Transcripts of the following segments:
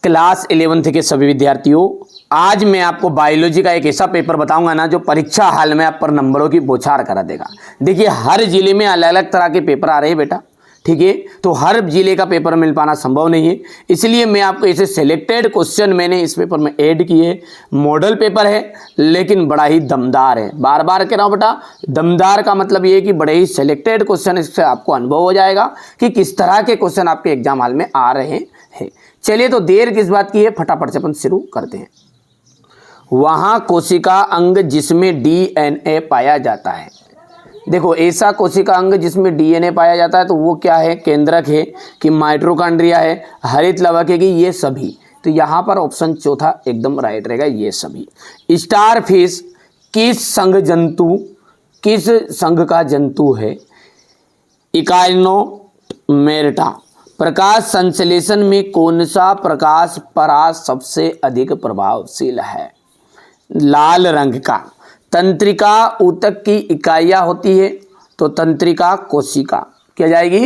Class 11th के सभी विद्यार्थियों, आज मैं आपको बायोलॉजी का एक ऐसा पेपर बताऊंगा ना जो परीक्षा हाल में आप पर नंबरों की बौछार करा देगा। देखिए, हर जिले में अलग अलग तरह के पेपर आ रहे हैं बेटा, ठीक है। तो हर जिले का पेपर मिल पाना संभव नहीं है, इसलिए मैं आपको ऐसे सिलेक्टेड क्वेश्चन मैंने इस पेपर में ऐड किए। मॉडल पेपर है लेकिन बड़ा ही दमदार है। बार बार कह रहा हूँ बेटा, दमदार का मतलब ये है कि बड़े ही सिलेक्टेड क्वेश्चन, इससे आपको अनुभव हो जाएगा कि किस तरह के क्वेश्चन आपके एग्जाम हॉल में आ रहे हैं। चलिए, तो देर किस बात की है, फटाफट से अपन शुरू करते हैं। वहाँ कोशिका अंग जिसमें डीएनए पाया जाता है। देखो, ऐसा कोशिका अंग जिसमें डीएनए पाया जाता है तो वो क्या है, केंद्रक है कि माइटोकॉन्ड्रिया है, हरित लवक है कि ये सभी। तो यहाँ पर ऑप्शन चौथा एकदम राइट रहेगा, ये सभी। स्टार फिश किस संघ का जंतु है? इकाइनोमेर्टा। प्रकाश संश्लेषण में कौन सा प्रकाश परास सबसे अधिक प्रभावशील है? लाल रंग का। तंत्रिका ऊतक की इकाइयाँ होती है तो तंत्रिका कोशिका क्या जाएगी?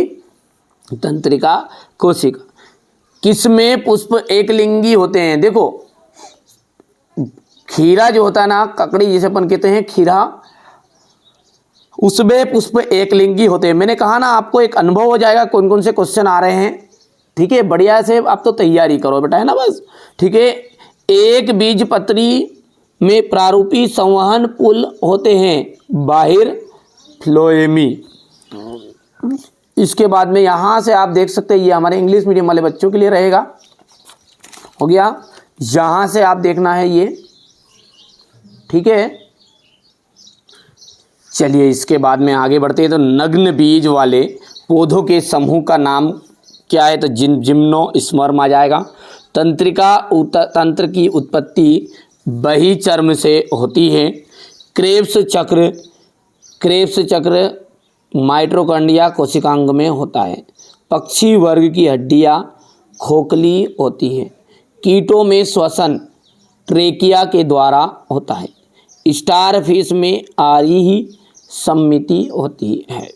तंत्रिका कोशिका। किसमें पुष्प एक लिंगी होते हैं? देखो, खीरा जो होता है ना, ककड़ी जिसे अपन कहते हैं खीरा, उसमें पुष्प एक लिंगी होते हैं। मैंने कहा ना, आपको एक अनुभव हो जाएगा कौन कौन से क्वेश्चन आ रहे हैं, ठीक है। बढ़िया से आप तो तैयारी करो बेटा, है ना, बस, ठीक है। एक बीजपत्री में प्रारूपी संवहन पुल होते हैं, बाहिर फ्लोएमी। इसके बाद में यहाँ से आप देख सकते हैं, ये हमारे इंग्लिश मीडियम वाले बच्चों के लिए रहेगा, हो गया। यहाँ से आप देखना है ये, ठीक है। चलिए, इसके बाद में आगे बढ़ते हैं। तो नग्न बीज वाले पौधों के समूह का नाम क्या है? तो जिम्नोस्पर्म आ जाएगा। तंत्र की उत्पत्ति बहिर्चर्म से होती है। क्रेब्स चक्र माइटोकॉन्ड्रिया कोशिकांग में होता है। पक्षी वर्ग की हड्डियां खोखली होती है। कीटों में श्वसन ट्रेकिया के द्वारा होता है। स्टार फिश में आरी सम्मिति होती है।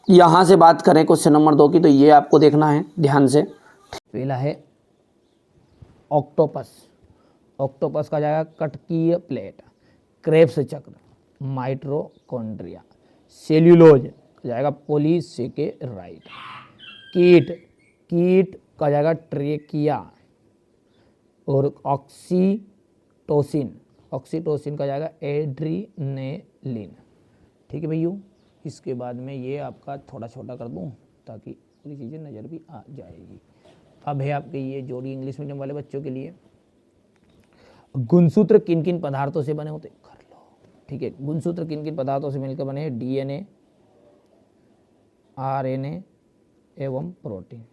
यहाँ से बात करें क्वेश्चन नंबर 2 की, तो ये आपको देखना है ध्यान से। पहला है ऑक्टोपस। ऑक्टोपस का जाएगा कटकीय प्लेट। क्रेब्स चक्र माइटोकॉन्ड्रिया। सेल्यूलोज का जाएगा पॉलीसेकेराइड। कीट का जाएगा ट्रेकिया। और ऑक्सीटोसिन का जाएगा एड्रीनेलिन, ठीक है भैया। इसके बाद में ये आपका थोड़ा छोटा कर दूं ताकि पूरी चीज़ें नज़र भी आ जाएगी। अब है आपके ये जोड़ी इंग्लिश मीडियम वाले बच्चों के लिए। गुणसूत्र किन किन पदार्थों से बने होते? कर लो, ठीक है। गुणसूत्र किन किन पदार्थों से मिलकर बने हैं? डीएनए, आरएनए एवं प्रोटीन।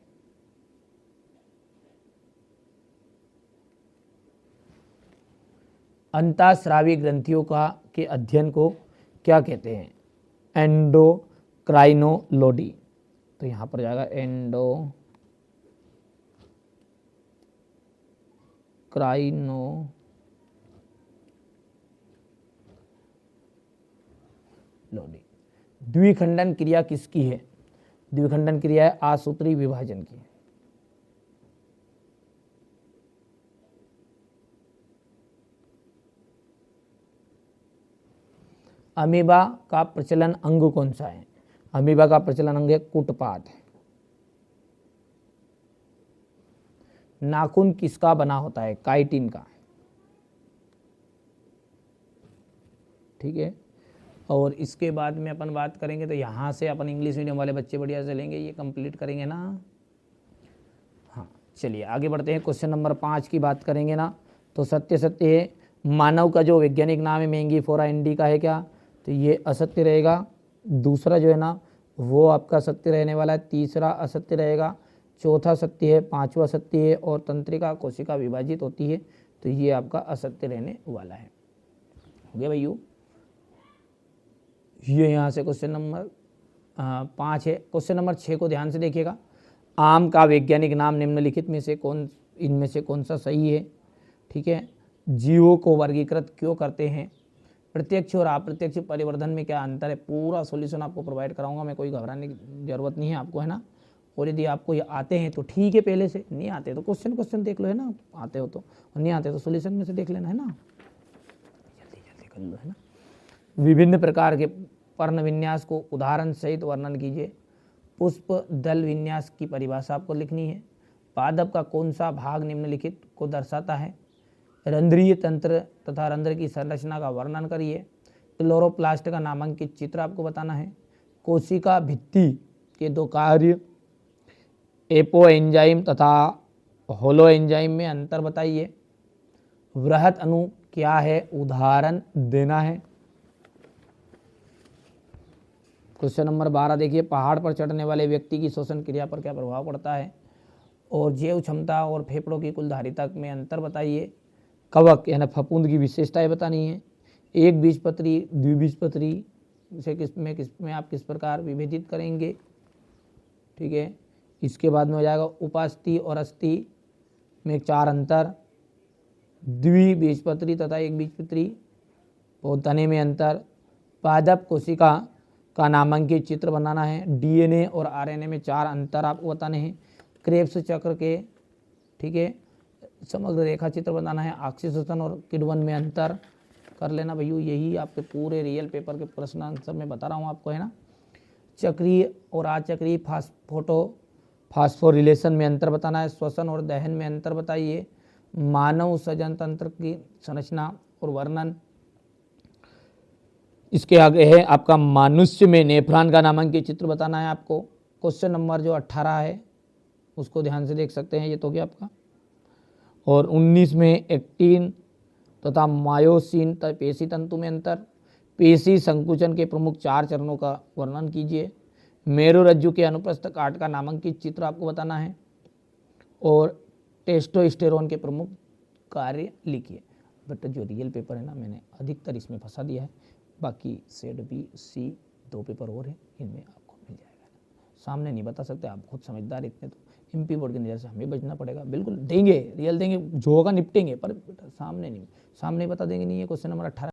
अंतःस्रावी ग्रंथियों के अध्ययन को क्या कहते हैं? एंडोक्राइनोलॉजी। तो यहाँ पर जाएगा एंडोक्राइनोलॉजी। द्विखंडन क्रिया किसकी है? द्विखंडन क्रिया है आसूत्री विभाजन की। अमीबा का प्रचलन अंग कौन सा है? अमीबा का प्रचलन अंग है कुटपाद। नाखून किसका बना होता है? काइटिन का, ठीक है। और इसके बाद में अपन बात करेंगे, तो यहाँ से अपन इंग्लिश मीडियम वाले बच्चे बढ़िया से लेंगे, ये कंप्लीट करेंगे ना। हाँ, चलिए आगे बढ़ते हैं। क्वेश्चन नंबर 5 की बात करेंगे ना, तो सत्य है। मानव का जो वैज्ञानिक नाम है मेंगिफेरा इंडिका है क्या? तो ये असत्य रहेगा। दूसरा जो है ना वो आपका सत्य रहने वाला है। तीसरा असत्य रहेगा। चौथा सत्य है। पांचवा सत्य है। और तंत्रिका कोशिका विभाजित होती है, तो ये आपका असत्य रहने वाला है। हो गया भैया। ये यहाँ से क्वेश्चन नंबर 5 है। क्वेश्चन नंबर 6 को ध्यान से देखिएगा। आम का वैज्ञानिक नाम निम्नलिखित में से इनमें से कौन सा सही है? ठीक है। जीवों को वर्गीकृत क्यों करते हैं? प्रत्यक्ष और अप्रत्यक्ष परिवर्धन में क्या अंतर है? पूरा सॉल्यूशन आपको प्रोवाइड कराऊंगा मैं, कोई घबराने की जरूरत नहीं है आपको, है ना। और यदि आपको ये आते हैं तो ठीक है, पहले से नहीं आते तो क्वेश्चन देख लो, है ना, आते हो तो, और नहीं आते तो सॉल्यूशन में से देख लेना, है ना, जल्दी कर लो, है ना। विभिन्न प्रकार के पर्ण विन्यास को उदाहरण सहित वर्णन कीजिए। पुष्प दल विन्यास की परिभाषा आपको लिखनी है। पादप का कौन सा भाग निम्नलिखित को दर्शाता है? रंध्रीय तंत्र तथा रंध्र की संरचना का वर्णन करिए। क्लोरोप्लास्ट का नामांकित चित्र आपको बताना है। कोशिका भित्ति के दो कार्य एपो एंजाइम तथा होलो एंजाइम में अंतर बताइए। वृहत अणु क्या है? उदाहरण देना है। क्वेश्चन नंबर 12 देखिए, पहाड़ पर चढ़ने वाले व्यक्ति की श्वसन क्रिया पर क्या प्रभाव पड़ता है? और जैव क्षमता और फेफड़ों की कुल धारिता में अंतर बताइए। कवक यानी फफूंद की विशेषताएं बतानी है। एक बीजपत्री द्विबीजपत्री से किसमें आप किस प्रकार विभेदित करेंगे, ठीक है। इसके बाद में हो जाएगा उपास्थि और अस्थि में 4 अंतर, द्विबीजपत्री तथा एक बीजपत्री और तने में अंतर। पादप कोशिका का नामांकित चित्र बनाना है। डीएनए और आरएनए में 4 अंतर आपको बताने हैं। क्रेब्स चक्र के, ठीक है, समग्र रेखा चित्र बनाना है। ऑक्सीजन और किण्वन में अंतर कर लेना भैया, यही आपके पूरे रियल पेपर के प्रश्न आंसर में बता रहा हूँ आपको, है ना। चक्रीय और अचक्रीय फास्फोरिलेशन में अंतर बताना है। श्वसन और दहन में अंतर बताइए। मानव सजन तंत्र की संरचना और वर्णन। इसके आगे है आपका मनुष्य में नेफ्रॉन का नामांकित चित्र बताना है आपको। क्वेश्चन नंबर जो 18 है उसको ध्यान से देख सकते हैं, ये तो क्या आपका। और 19 में एक्टिन तथा मायोसिन पेशी तंतु में अंतर। पेशी संकुचन के प्रमुख 4 चरणों का वर्णन कीजिए। मेरुरज्जु के अनुप्रस्थ काट का नामांकित चित्र आपको बताना है। और टेस्टोस्टेरोन के प्रमुख कार्य लिखिए। बट जो रियल पेपर है ना, मैंने अधिकतर इसमें फंसा दिया है, बाकी सेट बी सी 2 पेपर और हैं, इनमें आपको मिल जाएगा। सामने नहीं बता सकते, आप खुद समझदार इतने, तो एमपी बोर्ड की नज़र से हमें बचना पड़ेगा। बिल्कुल देंगे, रियल देंगे, जो होगा निपटेंगे, पर सामने नहीं बता देंगे। नहीं है क्वेश्चन नंबर 18।